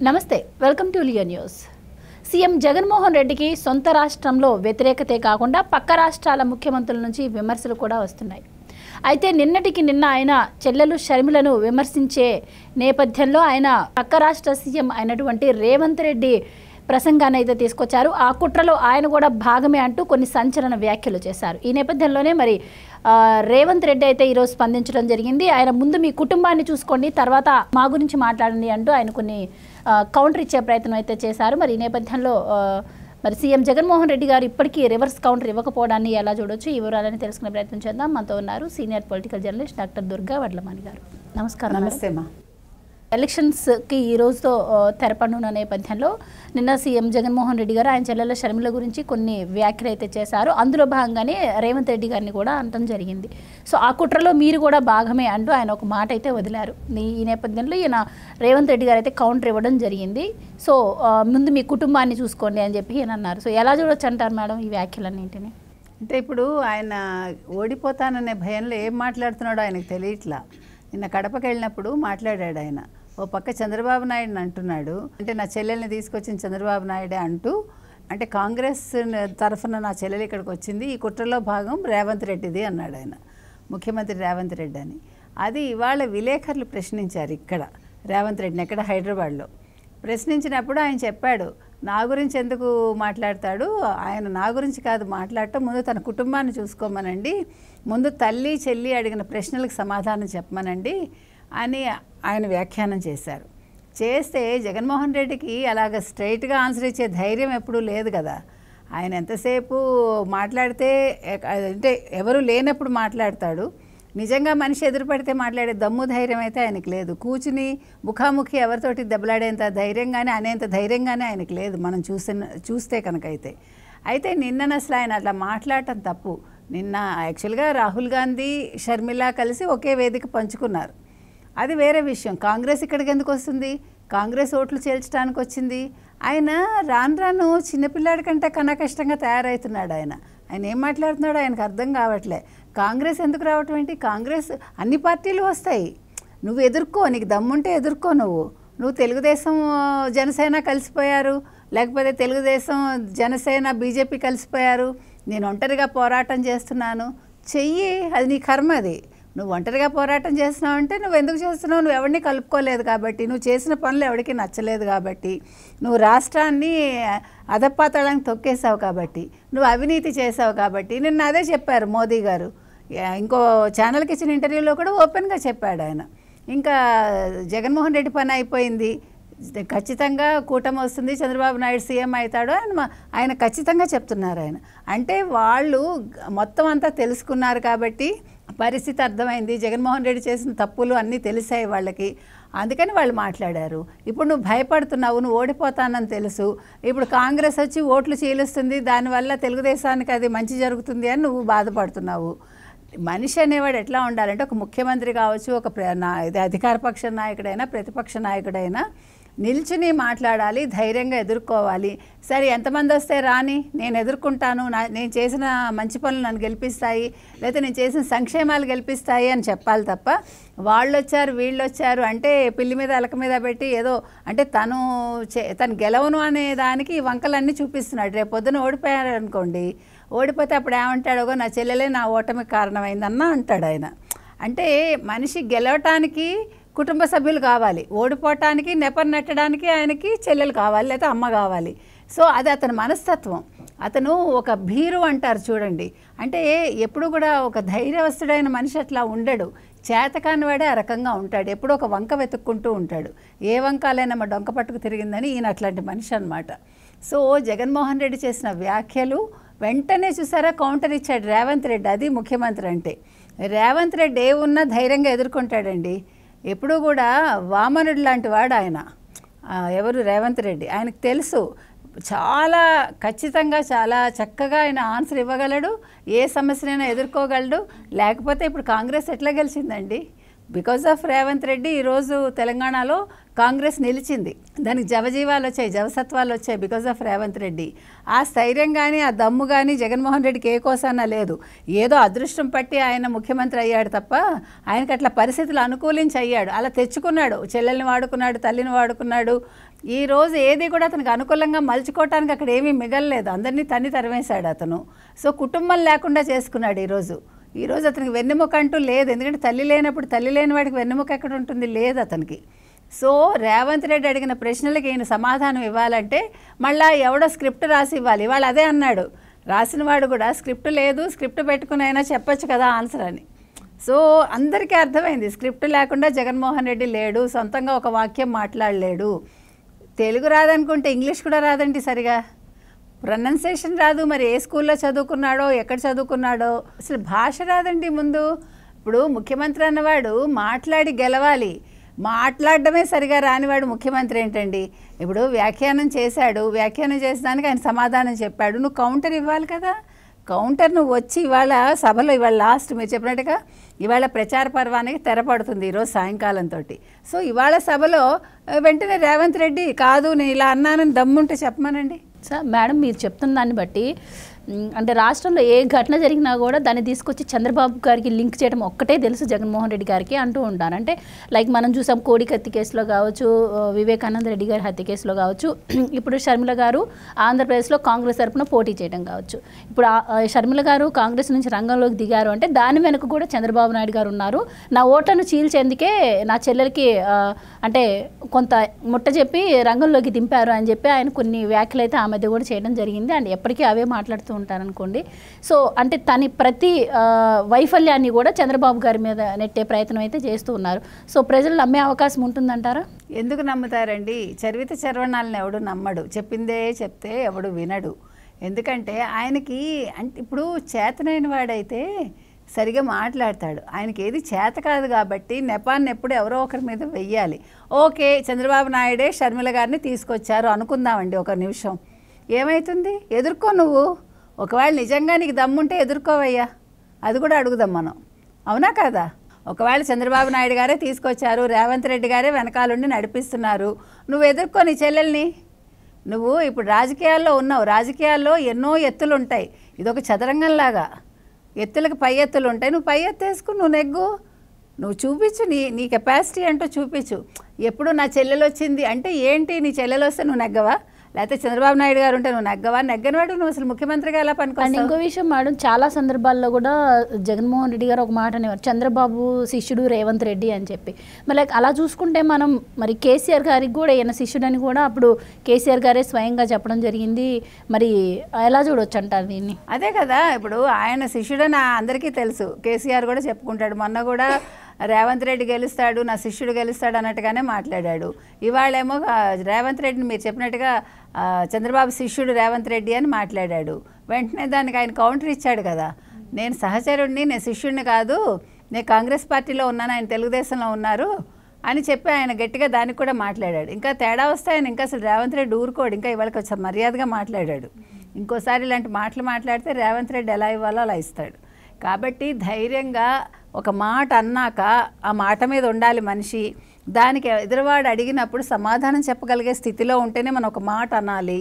నమస్తే, welcome to Leo news. CM Jaganmohan రెడ్డికి సొంత రాష్ట్రంలో వ్యతిరేకతే కాకుండా పక్క రాష్ట్రాల ముఖ్యమంత్రుల నుంచి విమర్శలు కూడా వస్తున్నాయి. అయితే నిన్నటికి నిన్న ఆయన చెల్లెలు షర్మిలను విమర్శించే నేపథ్యంలో ఆయన పక్క రాష్ట్ర సీఎం అయినటువంటి రేవంత్ రెడ్డి ప్రసంగాన్ని అయితే తీసుకొచ్చారు. ఆ కుట్రలో ఆయన కూడా భాగమే అంటూ కొన్ని సంచలన వ్యాఖ్యలు చేశారు. ఈ నేపథ్యంలోనే మరి రేవంత్ రెడ్డి అయితే ఈరోజు స్పందించడం జరిగింది. ఆయన ముందు మీ కుటుంబాన్ని చూసుకోండి, తర్వాత మా గురించి మాట్లాడండి అంటూ ఆయన కొన్ని కౌంటర్ ఇచ్చే ప్రయత్నం అయితే చేశారు. మరి ఈ నేపథ్యంలో మరి సీఎం జగన్మోహన్ రెడ్డి గారు ఇప్పటికీ రివర్స్ కౌంటర్ ఇవ్వకపోవడాన్ని ఎలా చూడొచ్చు, ఈ వివరాలని తెలుసుకునే ప్రయత్నం చేద్దాం. మనతో ఉన్నారు senior political journalist doctor Durga Vadlamani గారు. నమస్కారం. నమస్తే అమ్మా. ఎలక్షన్స్కి ఈ రోజుతో తెరపనున్న నేపథ్యంలో నిన్న సీఎం జగన్మోహన్ రెడ్డి గారు ఆయన చెల్లెల షర్మిల గురించి కొన్ని వ్యాఖ్యలు అయితే చేశారు. అందులో భాగంగానే రేవంత్ రెడ్డి గారిని కూడా అనటం జరిగింది. సో ఆ కుట్రలో మీరు కూడా భాగమే అంటూ ఆయన ఒక మాట అయితే వదిలారు. ఈ నేపథ్యంలో ఈయన రేవంత్ రెడ్డి గారు అయితే కౌంటర్ ఇవ్వడం జరిగింది. సో ముందు మీ కుటుంబాన్ని చూసుకోండి అని చెప్పి ఈయన అన్నారు. సో ఎలా చూడొచ్చు అంటారు మేడం ఈ వ్యాఖ్యలన్నింటినీ? అంటే ఇప్పుడు ఆయన ఓడిపోతాననే భయంలో ఏం మాట్లాడుతున్నాడో ఆయనకు తెలియట్లా. నిన్న కడపకి వెళ్ళినప్పుడు మాట్లాడాడు ఆయన. ఓ పక్క చంద్రబాబు నాయుడుని అంటున్నాడు, అంటే నా చెల్లెల్ని తీసుకొచ్చిన చంద్రబాబు నాయుడే అంటూ, అంటే కాంగ్రెస్ తరఫున నా చెల్లెలు ఇక్కడికి వచ్చింది, ఈ కుట్రలో భాగం రేవంత్ రెడ్డిది అన్నాడు ఆయన, ముఖ్యమంత్రి రేవంత్ రెడ్డి అని. అది ఇవాళ విలేకరులు ప్రశ్నించారు ఇక్కడ రేవంత్ రెడ్డిని, ఎక్కడ హైదరాబాద్లో ప్రశ్నించినప్పుడు ఆయన చెప్పాడు, నా గురించి ఎందుకు మాట్లాడతాడు, ఆయన నా గురించి కాదు మాట్లాడటం, ముందు తన కుటుంబాన్ని చూసుకోమనండి, ముందు తల్లి చెల్లి అడిగిన ప్రశ్నలకు సమాధానం చెప్పమనండి అని ఆయన వ్యాఖ్యానం చేశారు. చేస్తే జగన్మోహన్ రెడ్డికి అలాగ స్ట్రైట్గా ఆన్సర్ ఇచ్చే ధైర్యం ఎప్పుడూ లేదు కదా. ఆయన ఎంతసేపు మాట్లాడితే అంటే ఎవరు లేనప్పుడు మాట్లాడతాడు, నిజంగా మనిషి ఎదురుపడితే మాట్లాడే దమ్ము ధైర్యం అయితే ఆయనకు లేదు. కూర్చుని ముఖాముఖి ఎవరితోటి దెబ్బలాడేంత ధైర్యంగానే అనేంత ధైర్యంగానే ఆయనకు లేదు మనం చూస్తే కనుకైతే. అయితే నిన్న అసలు ఆయన అట్లా మాట్లాడటం తప్పు. నిన్న యాక్చువల్గా రాహుల్ గాంధీ షర్మిల కలిసి ఒకే వేదిక పంచుకున్నారు, అది వేరే విషయం. కాంగ్రెస్ ఇక్కడికి ఎందుకు వస్తుంది? కాంగ్రెస్ ఓట్లు చేల్చడానికి వచ్చింది. ఆయన రాను చిన్నపిల్లాడి కంటే కన్నా కష్టంగా తయారవుతున్నాడు. ఆయన ఏం మాట్లాడుతున్నాడో ఆయనకు అర్థం కావట్లే. కాంగ్రెస్ ఎందుకు రావటం ఏంటి? కాంగ్రెస్ అన్ని పార్టీలు వస్తాయి, నువ్వు ఎదుర్కో, నీకు దమ్ముంటే ఎదుర్కో. నువ్వు తెలుగుదేశం జనసేన కలిసిపోయారు, లేకపోతే తెలుగుదేశం జనసేన బీజేపీ కలిసిపోయారు, నేను ఒంటరిగా పోరాటం చేస్తున్నాను, చెయ్యి, అది నీ కర్మ. అది నువ్వు ఒంటరిగా పోరాటం చేస్తున్నావు అంటే నువ్వు ఎందుకు చేస్తున్నావు? నువ్వు ఎవరిని కలుపుకోలేదు కాబట్టి, నువ్వు చేసిన పనులు ఎవరికి నచ్చలేదు కాబట్టి, నువ్వు రాష్ట్రాన్ని అధపాతాళానికి తొక్కేసావు కాబట్టి, నువ్వు అవినీతి చేసావు కాబట్టి. నిన్న అదే చెప్పారు మోదీ గారు, ఇంకో ఛానల్కి ఇచ్చిన ఇంటర్వ్యూలో కూడా ఓపెన్గా చెప్పాడు ఆయన. ఇంకా జగన్మోహన్ రెడ్డి పని అయిపోయింది, ఖచ్చితంగా కూటమి వస్తుంది, చంద్రబాబు నాయుడు సీఎం అవుతాడు అని ఆయన ఖచ్చితంగా చెప్తున్నారు ఆయన. అంటే వాళ్ళు మొత్తం అంతా తెలుసుకున్నారు కాబట్టి పరిస్థితి అర్థమైంది, జగన్మోహన్ రెడ్డి చేసిన తప్పులు అన్నీ తెలిసాయి వాళ్ళకి, అందుకని వాళ్ళు మాట్లాడారు. ఇప్పుడు నువ్వు భయపడుతున్నావు, నువ్వు ఓడిపోతానని తెలుసు, ఇప్పుడు కాంగ్రెస్ వచ్చి ఓట్లు చీలుస్తుంది, దానివల్ల తెలుగుదేశానికి అది మంచి జరుగుతుంది అని నువ్వు బాధపడుతున్నావు. మనిషి అనేవాడు ఎట్లా ఉండాలంటే, ఒక ముఖ్యమంత్రి కావచ్చు, ఒక అధికారపక్ష నాయకుడైనా ప్రతిపక్ష నాయకుడైనా నిల్చుని మాట్లాడాలి, ధైర్యంగా ఎదుర్కోవాలి. సరే ఎంతమంది వస్తే రాని, నేను ఎదుర్కొంటాను, నేను చేసిన మంచి పనులు నన్ను గెలిపిస్తాయి, లేకపోతే నేను చేసిన సంక్షేమాలు గెలిపిస్తాయి అని చెప్పాలి తప్ప, వాళ్ళు వచ్చారు వీళ్ళు వచ్చారు అంటే పిల్లి మీద ఎలక మీద పెట్టి ఏదో అంటే తను గెలవను అనే దానికి వంకలన్నీ చూపిస్తున్నాడు. రేపు పొద్దున ఓడిపోయారు అనుకోండి, ఓడిపోతే అప్పుడు ఏమంటాడో, నా చెల్లెలే నా ఓటమికి కారణమైందన్న అంటాడు ఆయన. అంటే మనిషి గెలవటానికి కుటుంబ సభ్యులు కావాలి, ఓడిపోవటానికి నెపరు నెట్టడానికి ఆయనకి చెల్లెలు కావాలి, లేకపోతే అమ్మ కావాలి. సో అది అతని మనస్తత్వం. అతను ఒక భీరు అంటారు చూడండి, అంటే ఎప్పుడు కూడా ఒక ధైర్యవస్తుడైన మనిషి అట్లా ఉండడు, చేతకాని వాడే ఆ రకంగా ఉంటాడు, ఎప్పుడు ఒక వంక వెతుక్కుంటూ ఉంటాడు. ఏ వంకాలైనా మా డొంక పట్టుకు తిరిగిందని ఈయన అట్లాంటి మనిషి అనమాట. సో జగన్మోహన్ రెడ్డి చేసిన వ్యాఖ్యలు వెంటనే చూసారా కౌంటర్ ఇచ్చాడు రేవంత్ రెడ్డి. అది ముఖ్యమంత్రి అంటే. రేవంత్ రెడ్డి ఏ ఉన్నా ధైర్యంగా ఎదుర్కొంటాడండి. ఎప్పుడూ కూడా వామనుడు లాంటి వాడు ఆయన. ఎవరు? రేవంత్ రెడ్డి. ఆయనకు తెలుసు, చాలా ఖచ్చితంగా చాలా చక్కగా ఆయన ఆన్సర్ ఇవ్వగలడు, ఏ సమస్యనైనా ఎదుర్కోగలడు. లేకపోతే ఇప్పుడు కాంగ్రెస్ ఎట్లా గెలిచిందండి? బికాజ్ ఆఫ్ రేవంత్ రెడ్డి ఈరోజు తెలంగాణలో కాంగ్రెస్ నిలిచింది. దానికి జవజీవాలు వచ్చాయి, జవసత్వాలు వచ్చాయి బికాజ్ ఆఫ్ రేవంత్ రెడ్డి. ఆ స్థైర్యం కానీ ఆ దమ్ము కానీ జగన్మోహన్ రెడ్డికి ఏ కోసానా లేదు. ఏదో అదృష్టం పట్టి ఆయన ముఖ్యమంత్రి అయ్యాడు తప్ప ఆయనకి అట్లా పరిస్థితులు అనుకూలించి అయ్యాడు. అలా తెచ్చుకున్నాడు, చెల్లెల్ని వాడుకున్నాడు, తల్లిని వాడుకున్నాడు. ఈ రోజు ఏది కూడా అతనికి అనుకూలంగా మలుచుకోవటానికి అక్కడ ఏమీ మిగలలేదు. అందరినీ తరిమేశాడు అతను. సో కుటుంబం లేకుండా చేసుకున్నాడు. ఈరోజు అతనికి వెన్నెముక అంటూ లేదు. ఎందుకంటే తల్లి లేనప్పుడు తల్లి లేని వాడికి వెన్నెముక ఎక్కడ ఉంటుంది? లేదు అతనికి. సో రేవంత్ రెడ్డి అడిగిన ప్రశ్నలకి ఈయన సమాధానం ఇవ్వాలంటే మళ్ళీ ఎవడో స్క్రిప్ట్ రాసి ఇవ్వాలి. ఇవాళ అదే అన్నాడు, రాసిన వాడు కూడా స్క్రిప్ట్ లేదు, స్క్రిప్ట్ పెట్టుకుని అయినా చెప్పొచ్చు కదా ఆన్సర్ అని. సో అందరికీ అర్థమైంది, స్క్రిప్ట్ లేకుండా జగన్మోహన్ రెడ్డి లేడు, సొంతంగా ఒక వాక్యం మాట్లాడలేడు. తెలుగు రాదనుకుంటే ఇంగ్లీష్ కూడా రాదండి సరిగా, ప్రొనౌన్సియేషన్ రాదు. మరి ఏ స్కూల్లో చదువుకున్నాడో, ఎక్కడ చదువుకున్నాడో, అసలు భాష రాదండి. ముందు ఇప్పుడు ముఖ్యమంత్రి అన్నవాడు మాట్లాడి గెలవాలి, మాట్లాడడమే సరిగా రానివాడు ముఖ్యమంత్రి ఏంటండి? ఇప్పుడు వ్యాఖ్యానం చేశాడు, వ్యాఖ్యానం చేసేదానికి ఆయన సమాధానం చెప్పాడు, నువ్వు కౌంటర్ ఇవ్వాలి కదా. కౌంటర్ నువ్వు వచ్చి ఇవాళ సభలో, ఇవాళ లాస్ట్ మీరు చెప్పినట్టుగా ఇవాళ ప్రచార పర్వానికి తెరపడుతుంది ఈరోజు సాయంకాలంతో. సో ఇవాళ సభలో వెంటనే రేవంత్ రెడ్డి కాదు నేను ఇలా అన్నానని దమ్ముంటే చెప్పమనండి. సార్ మేడం మీరు చెప్తున్న దాన్ని బట్టి అంటే రాష్ట్రంలో ఏ ఘటన జరిగినా కూడా దాన్ని తీసుకొచ్చి చంద్రబాబు గారికి లింక్ చేయడం ఒక్కటే తెలుసు జగన్మోహన్ రెడ్డి గారికి అంటూ ఉంటారు. అంటే లైక్ మనం చూసాం కోడికత్తి కేసులో కావచ్చు, వివేకానంద రెడ్డి గారి హత్య కేసులో కావచ్చు, ఇప్పుడు షర్మిల గారు ఆంధ్రప్రదేశ్లో కాంగ్రెస్ తరఫున పోటీ చేయడం కావచ్చు. ఇప్పుడు షర్మిల గారు కాంగ్రెస్ నుంచి రంగంలోకి దిగారు అంటే దాని వెనుక కూడా చంద్రబాబు నాయుడు గారు ఉన్నారు. నా ఓట్లను చీల్చేందుకే నా చెల్లెలకి అంటే కొంత ముట్ట చెప్పి రంగంలోకి దింపారు అని చెప్పి ఆయన కొన్ని వ్యాఖ్యలు అయితే ఆ మధ్య కూడా చేయడం జరిగింది. అండ్ ఎప్పటికీ అవే మాట్లాడుతూ ఉంటారనుకోండి. సో అంటే తన ప్రతి వైఫల్యాన్ని కూడా చంద్రబాబు గారి మీద నెట్టే ప్రయత్నం అయితే చేస్తూ ఉన్నారు. సో ప్రజలు నమ్మే అవకాశం ఉంటుందంటారా? ఎందుకు నమ్ముతారండి? చరివిత చర్వణాలను ఎవడు నమ్మడు, చెప్పిందే చెప్తే ఎవడు వినడు. ఎందుకంటే ఆయనకి అంటే ఇప్పుడు చేతనైన వాడైతే సరిగా మాట్లాడతాడు. ఆయనకి ఏది చేత కాదు కాబట్టి నెపాన్ని ఎప్పుడు ఎవరో ఒకరి మీద వెయ్యాలి. ఓకే చంద్రబాబు నాయుడే షర్మిల గారిని తీసుకొచ్చారు అనుకుందామండి ఒక నిమిషం, ఏమవుతుంది? ఎదుర్కో నువ్వు. ఒకవేళ నిజంగా నీకు దమ్ముంటే ఎదుర్కోవయ్యా, అది కూడా అడుగుదాం మనం, అవునా కదా? ఒకవేళ చంద్రబాబు నాయుడు గారే తీసుకొచ్చారు, రేవంత్ రెడ్డి గారే వెనకాలండి నడిపిస్తున్నారు, నువ్వు ఎదుర్కో నీ చెల్లెల్ని. నువ్వు ఇప్పుడు రాజకీయాల్లో ఉన్నావు, రాజకీయాల్లో ఎన్నో ఎత్తులు ఉంటాయి, ఇదొక చదరంగంలాగా ఎత్తులకు పై ఎత్తులు ఉంటాయి. నువ్వు పై ఎత్తు వేసుకుని నువ్వు నెగ్గు, నువ్వు చూపించు నీ కెపాసిటీ అంటూ చూపించు. ఎప్పుడు నా చెల్లెలు వచ్చింది అంటే ఏంటి? నీ చెల్లెలు వస్తే నువ్వు నెగ్గవా? లేకపోతే చంద్రబాబు నాయుడు గారు ఉంటే నువ్వు నెగ్గవా? నెగ్గనివాడు నువ్వు అసలు ముఖ్యమంత్రిగా ఎలా పనికొస్తావు? ఇంకో విషయం మేడం, చాలా సందర్భాల్లో కూడా జగన్మోహన్ రెడ్డి గారు ఒక మాట అనేవారు, చంద్రబాబు శిష్యుడు రేవంత్ రెడ్డి అని చెప్పి. మరి అలా చూసుకుంటే మనం మరి కేసీఆర్ గారికి కూడా ఈయన శిష్యుడని కూడా అప్పుడు కేసీఆర్ గారే స్వయంగా చెప్పడం జరిగింది. మరి ఎలా చూడొచ్చు అంటారు దీన్ని? అదే కదా, ఇప్పుడు ఆయన శిష్యుడని అందరికీ తెలుసు, కేసీఆర్ కూడా చెప్పుకుంటాడు. మొన్న కూడా రేవంత్ రెడ్డి గెలుస్తాడు, నా శిష్యుడు గెలుస్తాడు అన్నట్టుగానే మాట్లాడాడు. ఇవాళేమో రేవంత్ రెడ్డిని మీరు చెప్పినట్టుగా చంద్రబాబు శిష్యుడు రేవంత్ రెడ్డి అని మాట్లాడాడు. వెంటనే దానికి ఆయన కౌంటర్ ఇచ్చాడు కదా, నేను సహచరుడిని, నేను శిష్యుడిని కాదు, నేను కాంగ్రెస్ పార్టీలో ఉన్నాను, ఆయన తెలుగుదేశంలో ఉన్నారు అని చెప్పి ఆయన గట్టిగా దానికి కూడా మాట్లాడాడు. ఇంకా తేడా వస్తే ఆయన ఇంకా అసలు రేవంత్ రెడ్డి ఊరుకోడు, ఇంకా ఇవాళ కొంచెం మర్యాదగా మాట్లాడాడు. ఇంకోసారి ఇలాంటి మాటలు మాట్లాడితే రేవంత్ రెడ్డి ఎలా ఇవ్వాలో అలా ఇస్తాడు. కాబట్టి ధైర్యంగా ఒక మాట అన్నాక ఆ మాట మీద ఉండాలి మనిషి. దానికి ఎదురువాడు అడిగినప్పుడు సమాధానం చెప్పగలిగే స్థితిలో ఉంటేనే మనం ఒక మాట అనాలి,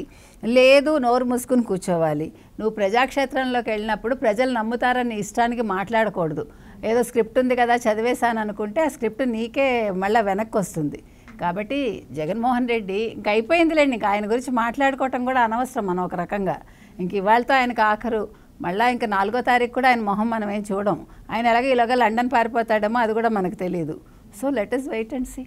లేదు నోరు మూసుకుని కూర్చోవాలి. నువ్వు ప్రజాక్షేత్రంలోకి వెళ్ళినప్పుడు ప్రజలు నమ్ముతారని ఇష్టానికి మాట్లాడకూడదు. ఏదో స్క్రిప్ట్ ఉంది కదా చదివేశాను అనుకుంటే ఆ స్క్రిప్ట్ నీకే మళ్ళీ వెనక్కి వస్తుంది. కాబట్టి జగన్మోహన్ రెడ్డి ఇంక అయిపోయిందిలేండి, ఇంక ఆయన గురించి మాట్లాడుకోవటం కూడా అనవసరం మనం ఒక రకంగా. ఇంక ఇవాళతో ఆయనకు ఆఖరు, మళ్ళీ ఇంకా 4వ తారీఖు కూడా ఆయన మొహం మనం ఏం చూడం. ఆయన ఇలాగా లండన్ పారిపోతాడేమో అది కూడా మనకు తెలియదు. So let us wait and see.